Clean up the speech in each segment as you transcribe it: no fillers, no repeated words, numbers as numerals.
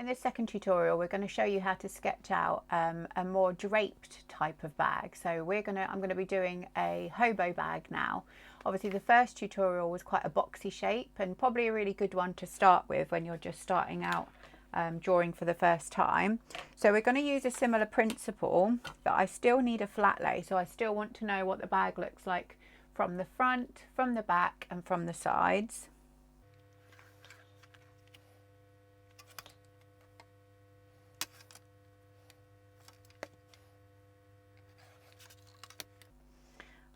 In this second tutorial, we're going to show you how to sketch out a more draped type of bag. So I'm going to be doing a hobo bag now. Obviously the first tutorial was quite a boxy shape and probably a really good one to start with when you're just starting out drawing for the first time. So we're going to use a similar principle, but I still need a flat lay. So I still want to know what the bag looks like from the front, from the back and from the sides.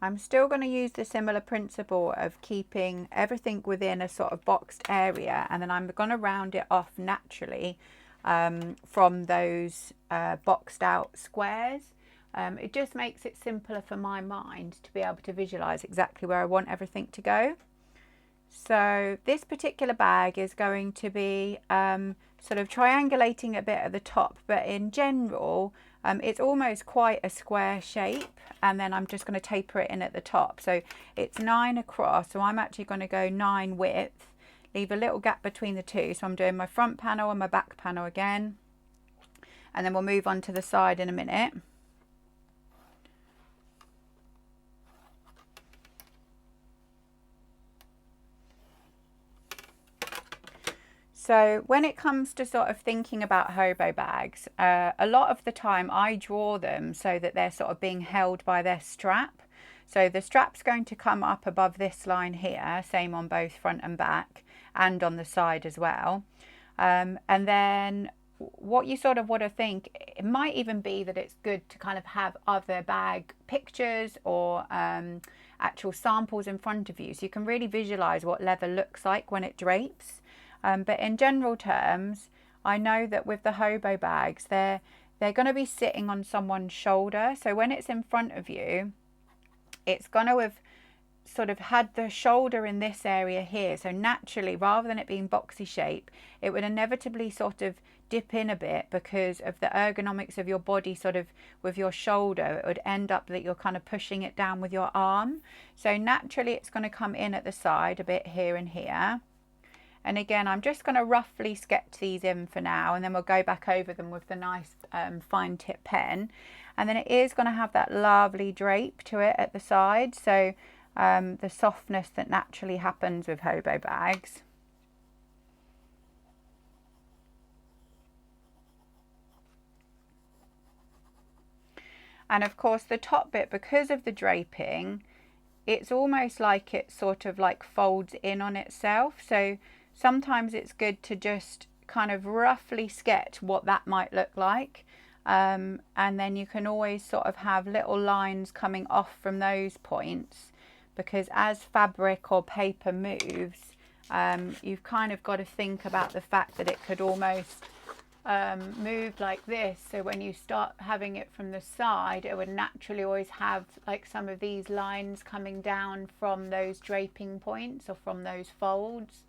I'm still going to use the similar principle of keeping everything within a sort of boxed area, and then I'm going to round it off naturally from those boxed out squares. It just makes it simpler for my mind to be able to visualize exactly where I want everything to go. So this particular bag is going to be sort of triangulating a bit at the top, but in general it's almost quite a square shape, and then I'm just going to taper it in at the top. So it's 9 across, so I'm actually going to go 9 width, leave a little gap between the two. So I'm doing my front panel and my back panel again, and then we'll move on to the side in a minute. So when it comes to sort of thinking about hobo bags, a lot of the time I draw them so that they're sort of being held by their strap. So the strap's going to come up above this line here, same on both front and back, and on the side as well. And then what you sort of want to think, it might even be that it's good to kind of have other bag pictures or actual samples in front of you, so you can really visualize what leather looks like when it drapes. But in general terms, I know that with the hobo bags, they're going to be sitting on someone's shoulder. So when it's in front of you, it's going to have sort of had the shoulder in this area here. So naturally, rather than it being boxy shape, it would inevitably sort of dip in a bit because of the ergonomics of your body, sort of with your shoulder. It would end up that you're kind of pushing it down with your arm. So naturally, it's going to come in at the side a bit here and here. And again, I'm just going to roughly sketch these in for now, and then we'll go back over them with the nice fine tip pen. And then it is going to have that lovely drape to it at the side, so the softness that naturally happens with hobo bags. And of course the top bit, because of the draping, it's almost like it sort of like folds in on itself. So sometimes it's good to just kind of roughly sketch what that might look like. And then you can always sort of have little lines coming off from those points, because as fabric or paper moves, you've kind of got to think about the fact that it could almost move like this. So when you start having it from the side, it would naturally always have like some of these lines coming down from those draping points or from those folds.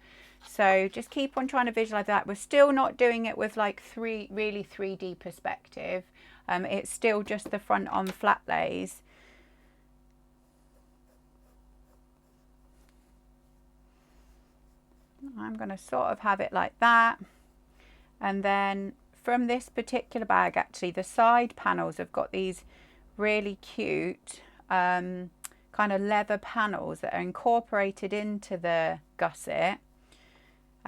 So just keep on trying to visualize that. We're still not doing it with like really 3D perspective. It's still just the front on flat lays. I'm going to sort of have it like that. And then from this particular bag, actually the side panels have got these really cute kind of leather panels that are incorporated into the gusset.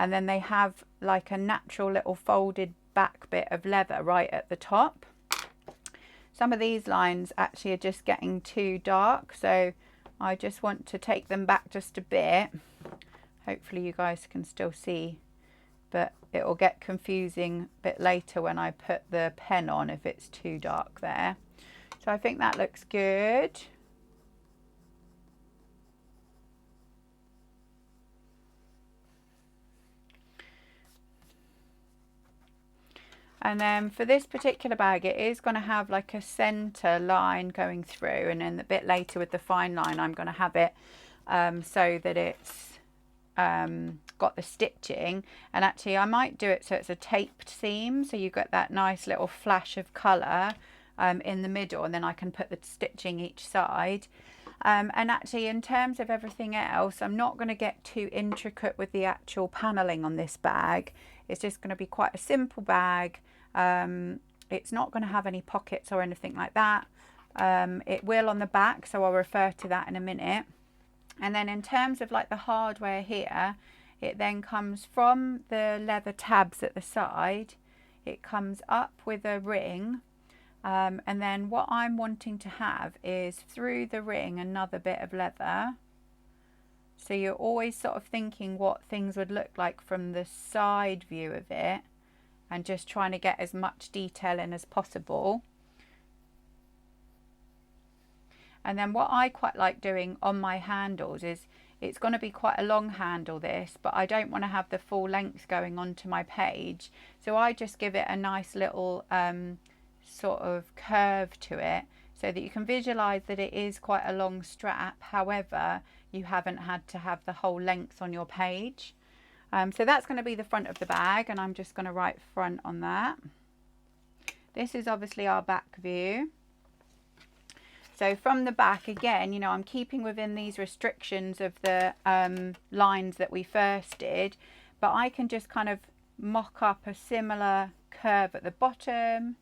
And then they have like a natural little folded back bit of leather right at the top. Some of these lines actually are just getting too dark, so I just want to take them back just a bit. Hopefully you guys can still see, but it will get confusing a bit later when I put the pen on if it's too dark there. So I think that looks good. And then for this particular bag, it is going to have like a center line going through, and then a bit later with the fine line, I'm going to have it so that it's got the stitching. And actually I might do it so it's a taped seam, so you get that nice little flash of colour in the middle, and then I can put the stitching each side. And actually, in terms of everything else, I'm not going to get too intricate with the actual paneling on this bag. It's just going to be quite a simple bag. It's not going to have any pockets or anything like that. It will on the back, so I'll refer to that in a minute. And then in terms of like the hardware here, it then comes from the leather tabs at the side. It comes up with a ring. And then what I'm wanting to have is through the ring another bit of leather. So you're always sort of thinking what things would look like from the side view of it, and just trying to get as much detail in as possible. And then what I quite like doing on my handles is, it's going to be quite a long handle this, but I don't want to have the full length going onto my page. So I just give it a nice little sort of curve to it, so that you can visualize that it is quite a long strap. However, you haven't had to have the whole length on your page. So that's going to be the front of the bag, and I'm just going to write front on that. This is obviously our back view. So from the back, again, you know, I'm keeping within these restrictions of the lines that we first did, but I can just kind of mock up a similar curve at the bottom,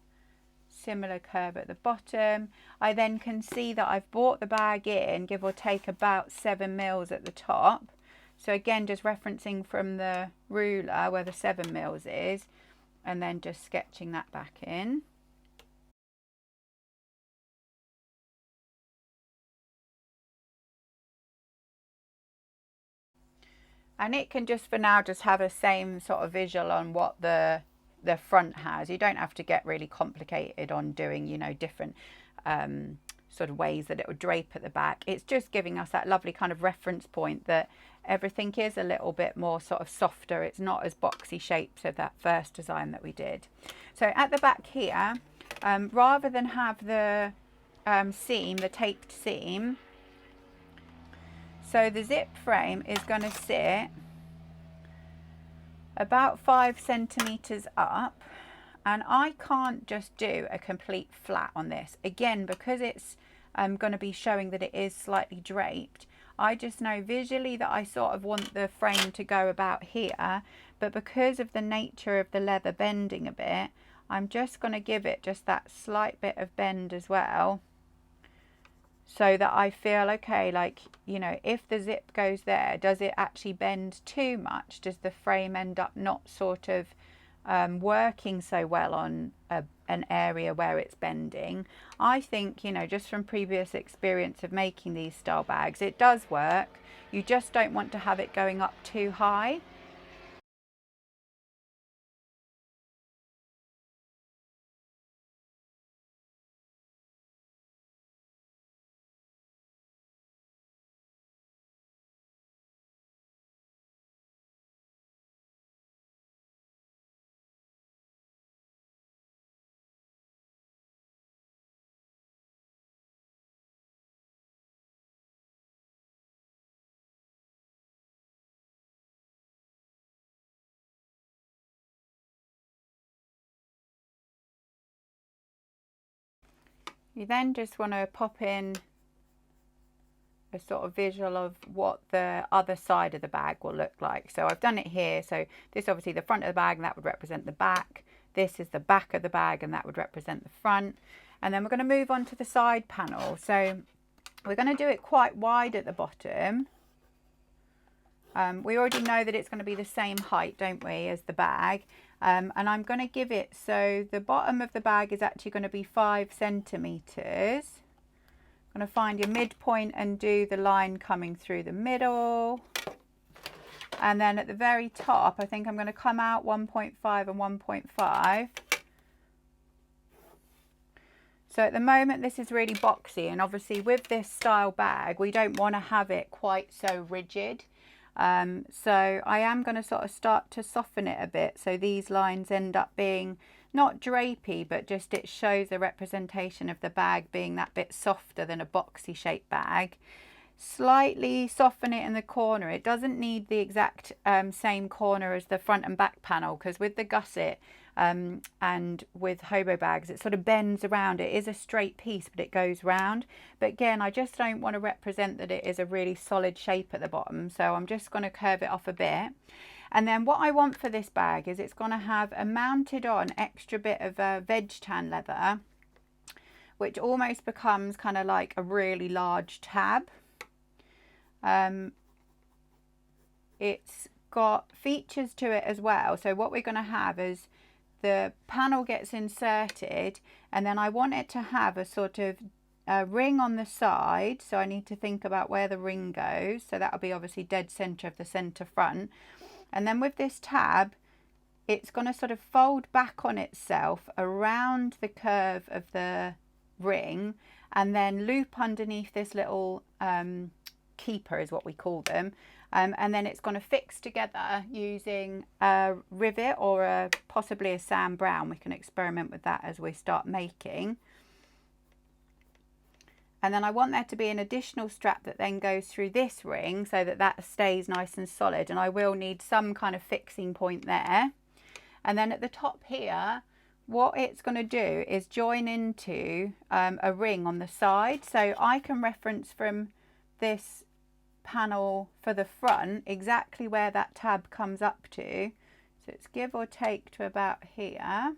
similar curve at the bottom. I then can see that I've brought the bag in, give or take about 7 mils at the top. So again, just referencing from the ruler where the 7 mils is, and then just sketching that back in. And it can just for now just have a same sort of visual on what the front has. You don't have to get really complicated on doing, you know, different sort of ways that it would drape at the back. It's just giving us that lovely kind of reference point that everything is a little bit more sort of softer. It's not as boxy shapes of that first design that we did. So at the back here, rather than have the seam, the taped seam, so the zip frame is going to sit about 5 centimeters up, and I can't just do a complete flat on this. Again, because it's going to be showing that it is slightly draped, I just know visually that I sort of want the frame to go about here, but because of the nature of the leather bending a bit, I'm just going to give it just that slight bit of bend as well, so that I feel okay, like, you know, if the zip goes there, does it actually bend too much? Does the frame end up not sort of working so well on an area where it's bending? I think, you know, just from previous experience of making these style bags, it does work. You just don't want to have it going up too high. You then just want to pop in a sort of visual of what the other side of the bag will look like. So I've done it here. So this obviously the front of the bag, and that would represent the back. This is the back of the bag, and that would represent the front. And then we're going to move on to the side panel. So we're going to do it quite wide at the bottom. We already know that it's going to be the same height, don't we, as the bag. And I'm going to give it, so the bottom of the bag is actually going to be 5 centimeters. I'm going to find your midpoint and do the line coming through the middle. And then at the very top, I think I'm going to come out 1.5 and 1.5. So at the moment, this is really boxy. And obviously with this style bag, we don't want to have it quite so rigid. So I am going to sort of start to soften it a bit, so these lines end up being not drapey, but just it shows a representation of the bag being that bit softer than a boxy shaped bag. slightly soften it in the corner. It doesn't need the exact same corner as the front and back panel, because with the gusset and with hobo bags, it sort of bends around. It is a straight piece, but it goes round. But again, I just don't want to represent that it is a really solid shape at the bottom, so I'm just going to curve it off a bit. And then what I want for this bag is it's going to have a mounted on extra bit of veg tan leather, which almost becomes kind of like a really large tab. It's got features to it as well. So what we're going to have is the panel gets inserted, and then I want it to have a sort of ring on the side. So I need to think about where the ring goes. So that'll be obviously dead center of the center front. And then with this tab, it's going to sort of fold back on itself around the curve of the ring, and then loop underneath this little keeper is what we call them, and then it's going to fix together using a rivet or possibly a Sam Brown. We can experiment with that as we start making. And then I want there to be an additional strap that then goes through this ring so that that stays nice and solid, and I will need some kind of fixing point there. And then at the top here, what it's going to do is join into a ring on the side. So I can reference from this panel for the front exactly where that tab comes up to. So it's give or take to about here.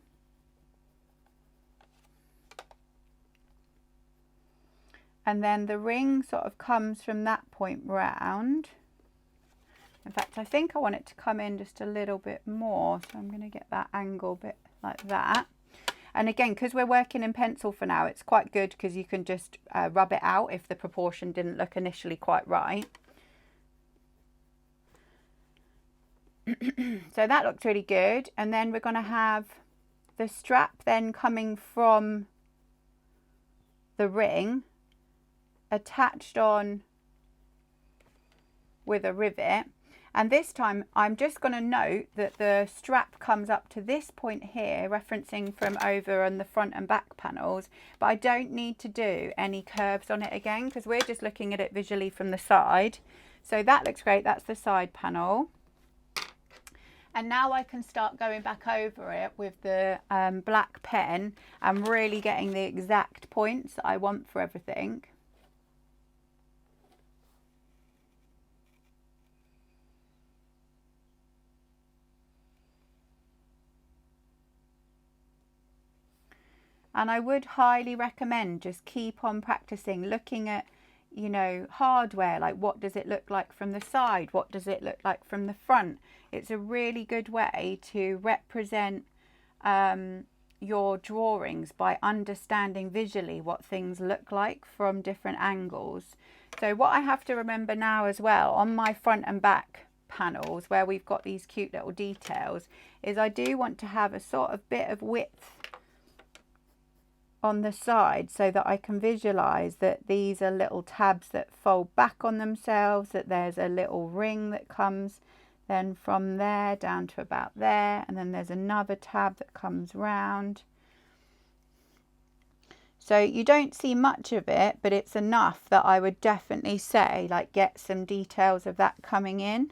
And then the ring sort of comes from that point round. In fact, I think I want it to come in just a little bit more. So I'm going to get that angle bit like that. And again, because we're working in pencil for now, it's quite good because you can just rub it out if the proportion didn't look initially quite right. So that looks really good. And then we're going to have the strap then coming from the ring attached on with a rivet. And this time I'm just going to note that the strap comes up to this point here, referencing from over on the front and back panels, but I don't need to do any curves on it again because we're just looking at it visually from the side. So that looks great. That's the side panel. And now I can start going back over it with the black pen and really getting the exact points that I want for everything. And I would highly recommend just keep on practicing, looking at, you know, hardware, like what does it look like from the side? What does it look like from the front? It's a really good way to represent your drawings by understanding visually what things look like from different angles. So what I have to remember now as well on my front and back panels where we've got these cute little details is I do want to have a sort of bit of width on the side so that I can visualize that these are little tabs that fold back on themselves, that there's a little ring that comes then from there down to about there, and then there's another tab that comes round. So you don't see much of it, but it's enough that I would definitely say like get some details of that coming in.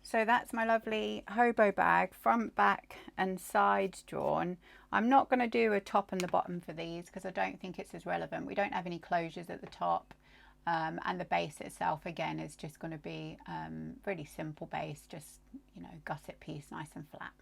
So that's my lovely hobo bag, front, back and side drawn. I'm not going to do a top and the bottom for these because I don't think it's as relevant. We don't have any closures at the top, and the base itself again is just going to be really simple base, just, you know, gusset piece, nice and flat.